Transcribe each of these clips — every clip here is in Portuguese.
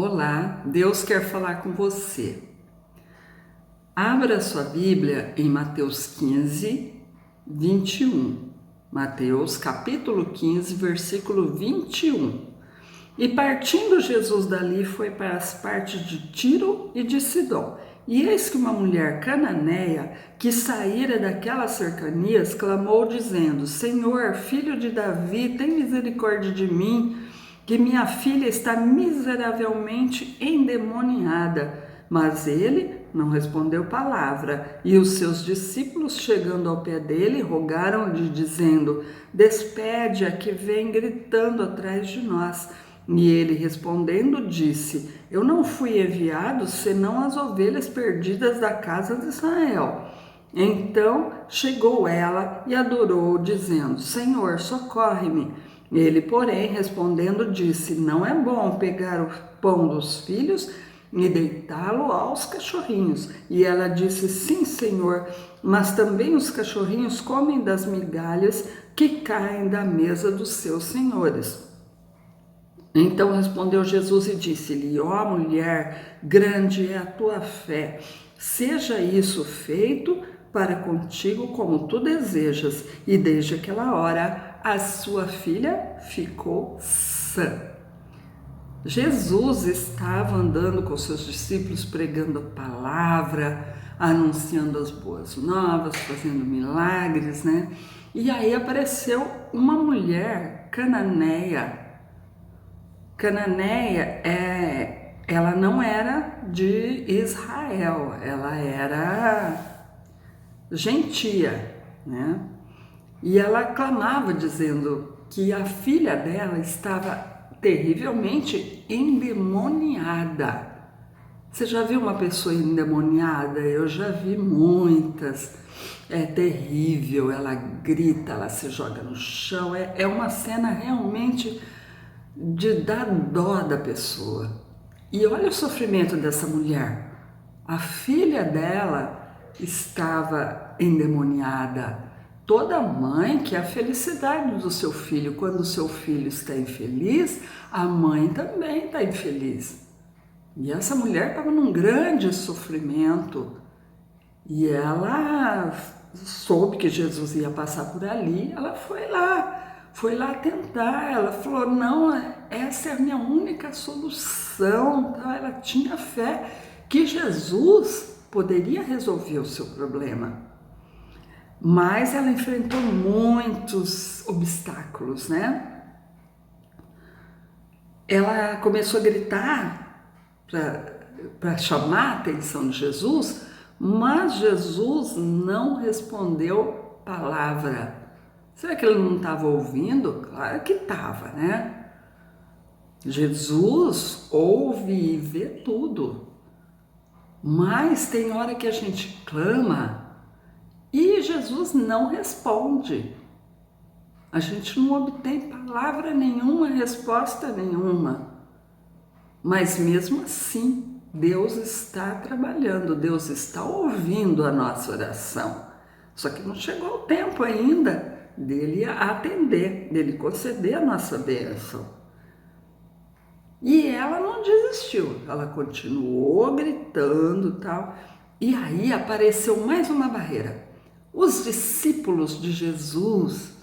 Olá, Deus quer falar com você. Abra sua Bíblia em Mateus 15, 21. Mateus capítulo 15, versículo 21. E partindo Jesus dali foi para as partes de Tiro e de Sidom. E eis que uma mulher cananeia, que saíra daquelas cercanias, clamou dizendo: Senhor, filho de Davi, tem misericórdia de mim, que minha filha está miseravelmente endemoniada. Mas ele não respondeu palavra. E os seus discípulos, chegando ao pé dele, rogaram-lhe, dizendo: Despede-a, que vem gritando atrás de nós. E ele, respondendo, disse: Eu não fui enviado senão as ovelhas perdidas da casa de Israel. Então chegou ela e adorou, dizendo: Senhor, socorre-me. Ele, porém, respondendo, disse: Não é bom pegar o pão dos filhos e deitá-lo aos cachorrinhos. E ela disse: Sim, Senhor, mas também os cachorrinhos comem das migalhas que caem da mesa dos seus senhores. Então respondeu Jesus e disse-lhe: Ó mulher, grande é a tua fé, seja isso feito para contigo como tu desejas. E desde aquela hora a sua filha ficou sã. Jesus estava andando com seus discípulos, pregando a palavra, anunciando as boas novas, fazendo milagres, né? E aí apareceu uma mulher cananeia. Cananeia ela não era de Israel, ela era gentia, né? E ela clamava dizendo que a filha dela estava terrivelmente endemoniada. Você já viu uma pessoa endemoniada? Eu já vi muitas. É terrível, ela grita, ela se joga no chão, é uma cena realmente de dar dó da pessoa. E olha o sofrimento dessa mulher. A filha dela estava endemoniada. Toda mãe quer a felicidade do seu filho. Quando o seu filho está infeliz, a mãe também está infeliz. E essa mulher estava num grande sofrimento. E ela soube que Jesus ia passar por ali, ela foi lá tentar. Ela falou: não, essa é a minha única solução. Ela tinha fé que Jesus poderia resolver o seu problema. Mas ela enfrentou muitos obstáculos, né? Ela começou a gritar para chamar a atenção de Jesus, mas Jesus não respondeu palavra. Será que ele não estava ouvindo? Claro que estava, né? Jesus ouve e vê tudo. Mas tem hora que a gente clama e Jesus não responde. A gente não obtém palavra nenhuma, resposta nenhuma. Mas mesmo assim, Deus está trabalhando, Deus está ouvindo a nossa oração. Só que não chegou o tempo ainda dele atender, dele conceder a nossa bênção. E ela não desistiu, ela continuou gritando e tal. E aí apareceu mais uma barreira. Os discípulos de Jesus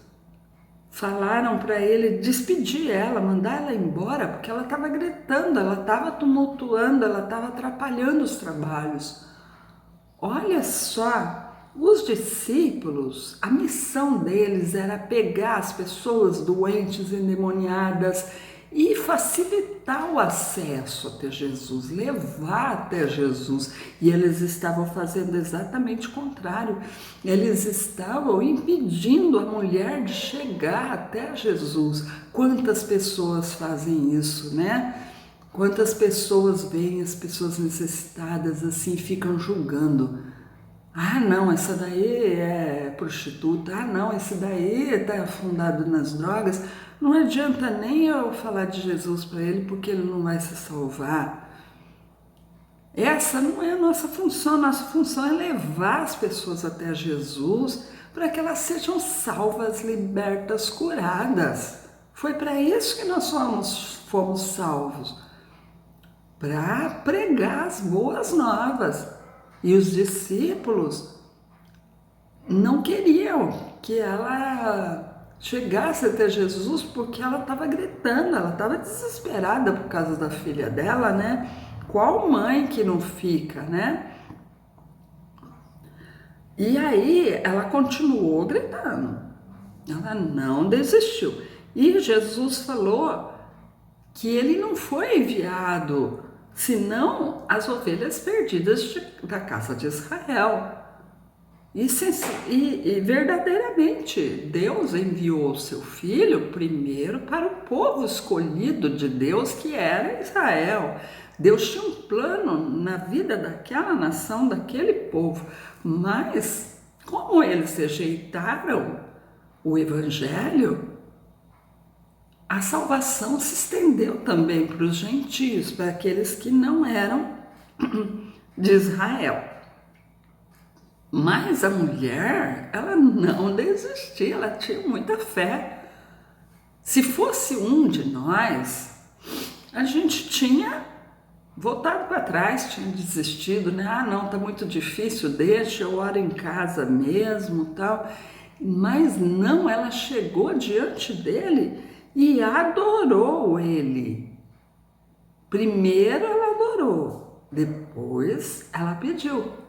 falaram para ele despedir ela, mandar ela embora, porque ela estava gritando, ela estava tumultuando, ela estava atrapalhando os trabalhos. Olha só, os discípulos, a missão deles era pegar as pessoas doentes, endemoniadas e facilitar o acesso até Jesus, levar até Jesus. E eles estavam fazendo exatamente o contrário. Eles estavam impedindo a mulher de chegar até Jesus. Quantas pessoas fazem isso, né? Quantas pessoas veem as pessoas necessitadas assim, ficam julgando. Ah, não, essa daí é prostituta. Ah, não, esse daí está afundado nas drogas. Não adianta nem eu falar de Jesus para ele, porque ele não vai se salvar. Essa não é a nossa função. Nossa função é levar as pessoas até Jesus para que elas sejam salvas, libertas, curadas. Foi para isso que nós fomos salvos. para pregar as boas novas. E os discípulos não queriam que ela chegasse até Jesus, porque ela estava gritando, ela estava desesperada por causa da filha dela, né? Qual mãe que não fica, né? E aí ela continuou gritando, ela não desistiu. E Jesus falou que ele não foi enviado senão as ovelhas perdidas da casa de Israel. E verdadeiramente, Deus enviou o seu filho primeiro para o povo escolhido de Deus, que era Israel. Deus tinha um plano na vida daquela nação, daquele povo, mas como eles rejeitaram o evangelho, a salvação se estendeu também para os gentios, para aqueles que não eram de Israel. Mas a mulher, ela não desistia, ela tinha muita fé. Se fosse um de nós, a gente tinha voltado para trás, tinha desistido, né? Ah, não, tá muito difícil, deixa, eu oro em casa mesmo, tal. Mas não, ela chegou diante dele e adorou ele. Primeiro ela adorou, depois ela pediu.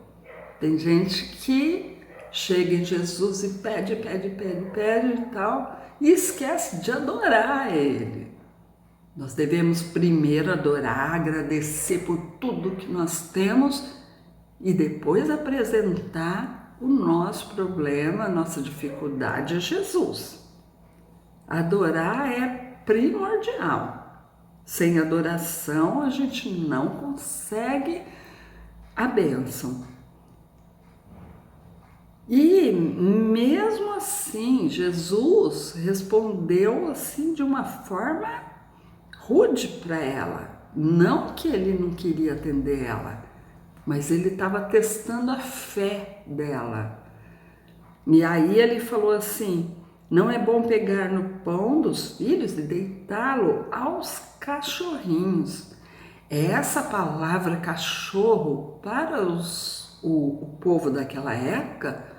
Tem gente que chega em Jesus e pede e tal, e esquece de adorar Ele. Nós devemos primeiro adorar, agradecer por tudo que nós temos e depois apresentar o nosso problema, a nossa dificuldade a Jesus. Adorar é primordial. Sem adoração a gente não consegue a bênção. E mesmo assim, Jesus respondeu assim de uma forma rude para ela. Não que ele não queria atender ela, mas ele estava testando a fé dela. E aí ele falou assim: não é bom pegar no pão dos filhos e deitá-lo aos cachorrinhos. Essa palavra cachorro para o povo daquela época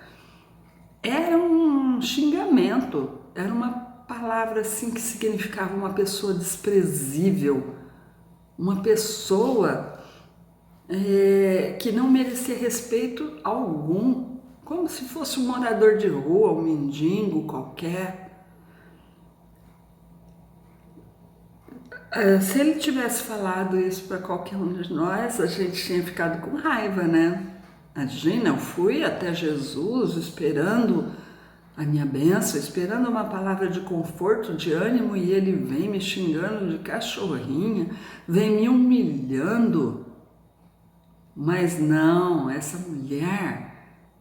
era um xingamento, era uma palavra assim que significava uma pessoa desprezível, uma pessoa que não merecia respeito algum, como se fosse um morador de rua, um mendigo qualquer. Se ele tivesse falado isso para qualquer um de nós, a gente tinha ficado com raiva, né? Imagina, eu fui até Jesus esperando a minha bênção, esperando uma palavra de conforto, de ânimo, e ele vem me xingando de cachorrinha, vem me humilhando. Mas não, essa mulher,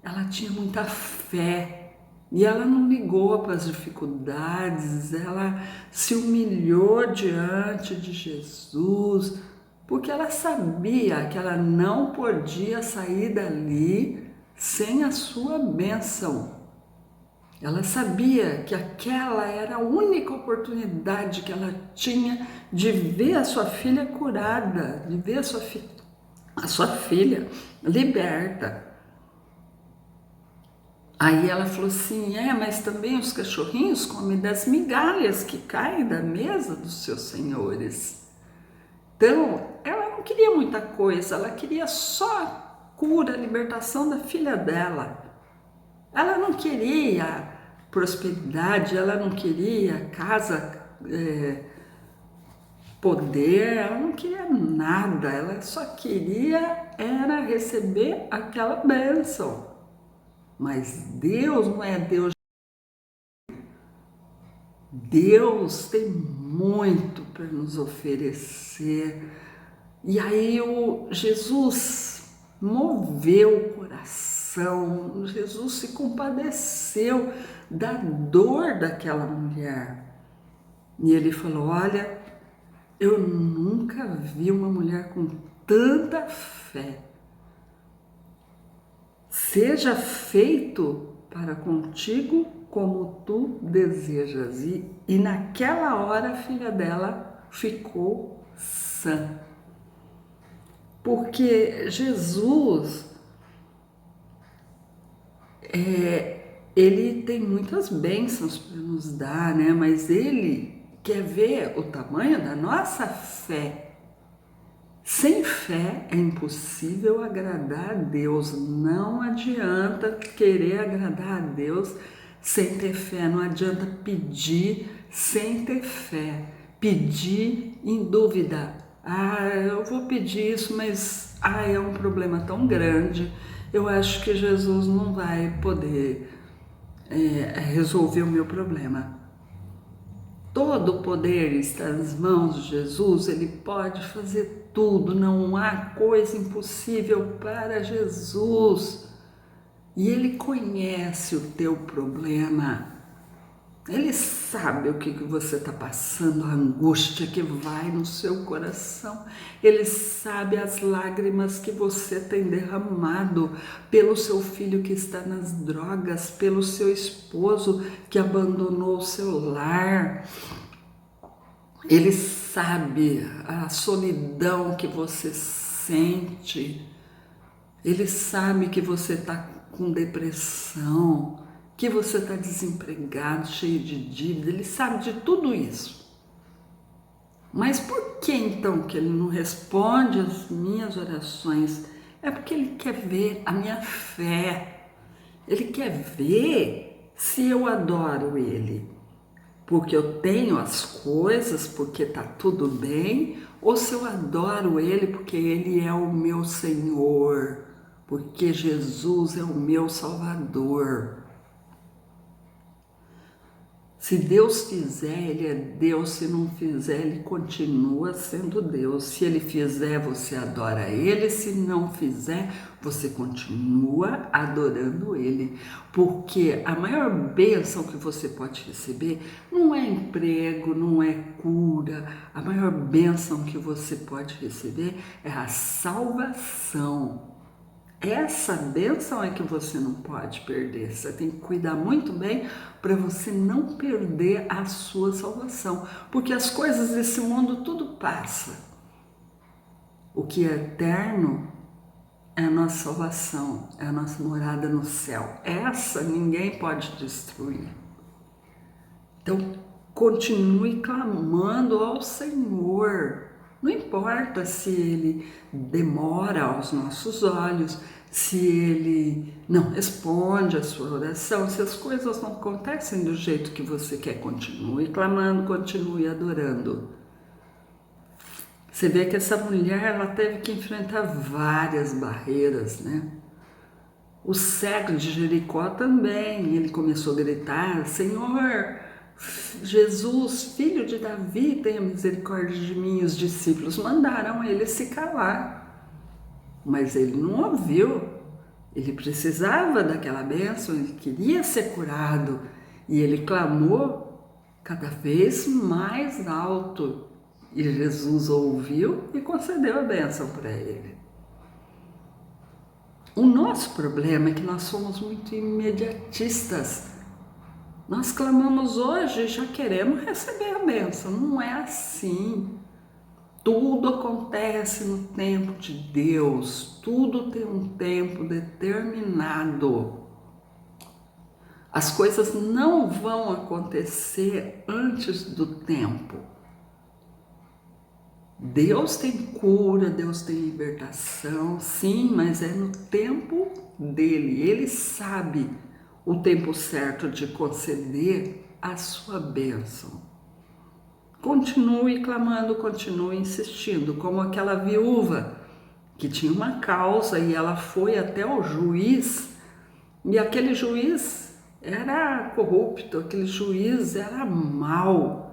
ela tinha muita fé e ela não ligou para as dificuldades, ela se humilhou diante de Jesus, porque ela sabia que ela não podia sair dali sem a sua bênção. Ela sabia que aquela era a única oportunidade que ela tinha de ver a sua filha curada, de ver a sua filha liberta. Aí ela falou assim: mas também os cachorrinhos comem das migalhas que caem da mesa dos seus senhores. Então, ela não queria muita coisa, ela queria só a cura, a libertação da filha dela. Ela não queria prosperidade, ela não queria casa, poder, ela não queria nada, ela só queria era receber aquela bênção. Mas Deus não é Deus. Deus tem muito para nos oferecer. E aí o Jesus moveu o coração, Jesus se compadeceu da dor daquela mulher. E ele falou: olha, eu nunca vi uma mulher com tanta fé. Seja feito para contigo como tu desejas. E naquela hora a filha dela ficou sã. porque Jesus, ele tem muitas bênçãos para nos dar, né? Mas ele quer ver o tamanho da nossa fé. Sem fé é impossível agradar a Deus. Não adianta querer agradar a Deus sem ter fé. Não adianta pedir sem ter fé. Pedir em dúvida. Eu vou pedir isso, mas é um problema tão grande. Eu acho que Jesus não vai poder resolver o meu problema. Todo o poder está nas mãos de Jesus, ele pode fazer tudo, não há coisa impossível para Jesus. E ele conhece o teu problema, ele sabe o que você está passando, a angústia que vai no seu coração, ele sabe as lágrimas que você tem derramado pelo seu filho que está nas drogas, pelo seu esposo que abandonou o seu lar. Ele sabe a solidão que você sente, ele sabe que você está com depressão, que você está desempregado, cheio de dívida, ele sabe de tudo isso. Mas por que então que ele não responde às minhas orações? É porque ele quer ver a minha fé, ele quer ver se eu adoro ele, porque eu tenho as coisas, porque está tudo bem, ou se eu adoro ele porque ele é o meu Senhor, porque Jesus é o meu Salvador. Se Deus fizer, ele é Deus, se não fizer, ele continua sendo Deus. Se ele fizer, você adora ele, se não fizer, você continua adorando ele. Porque a maior bênção que você pode receber não é emprego, não é cura. A maior bênção que você pode receber é a salvação. Essa bênção é que você não pode perder. Você tem que cuidar muito bem para você não perder a sua salvação. Porque as coisas desse mundo tudo passa. O que é eterno é a nossa salvação, é a nossa morada no céu. Essa ninguém pode destruir. Então, continue clamando ao Senhor. Não importa se ele demora aos nossos olhos, se ele não responde a sua oração, se as coisas não acontecem do jeito que você quer, continue clamando, continue adorando. Você vê que essa mulher, ela teve que enfrentar várias barreiras, né? O cego de Jericó também, ele começou a gritar: Senhor, Jesus, filho de Davi, tenha misericórdia de mim. Os discípulos mandaram ele se calar, mas ele não ouviu. Ele precisava daquela bênção, ele queria ser curado, e ele clamou cada vez mais alto, e Jesus ouviu e concedeu a bênção para ele. O nosso problema é que nós somos muito imediatistas. Nós clamamos hoje e já queremos receber a bênção. Não é assim. Tudo acontece no tempo de Deus. Tudo tem um tempo determinado. As coisas não vão acontecer antes do tempo. Deus tem cura, Deus tem libertação, sim, mas é no tempo dele. Ele sabe o tempo certo de conceder a sua bênção. Continue clamando, continue insistindo, como aquela viúva que tinha uma causa e ela foi até o juiz, e aquele juiz era corrupto, aquele juiz era mau.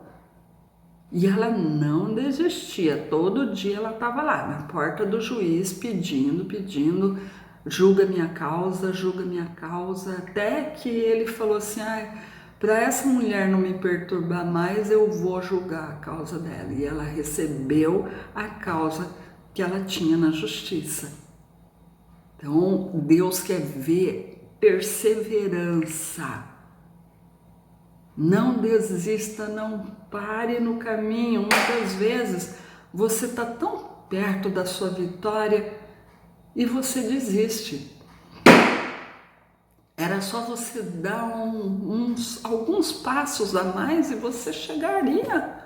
E ela não desistia, todo dia ela estava lá na porta do juiz pedindo, julga minha causa, até que ele falou assim: para essa mulher não me perturbar mais, eu vou julgar a causa dela. E ela recebeu a causa que ela tinha na justiça. Então, Deus quer ver perseverança. Não desista, não pare no caminho. Muitas vezes você está tão perto da sua vitória e você desiste. Era só você dar alguns passos a mais e você chegaria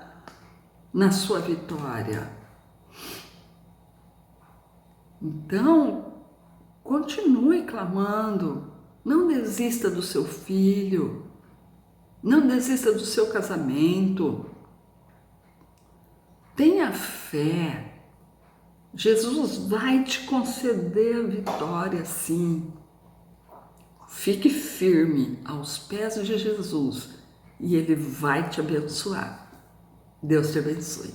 na sua vitória. Então, continue clamando, não desista do seu filho, não desista do seu casamento. Tenha fé, Jesus vai te conceder a vitória, sim. Fique firme aos pés de Jesus e Ele vai te abençoar. Deus te abençoe.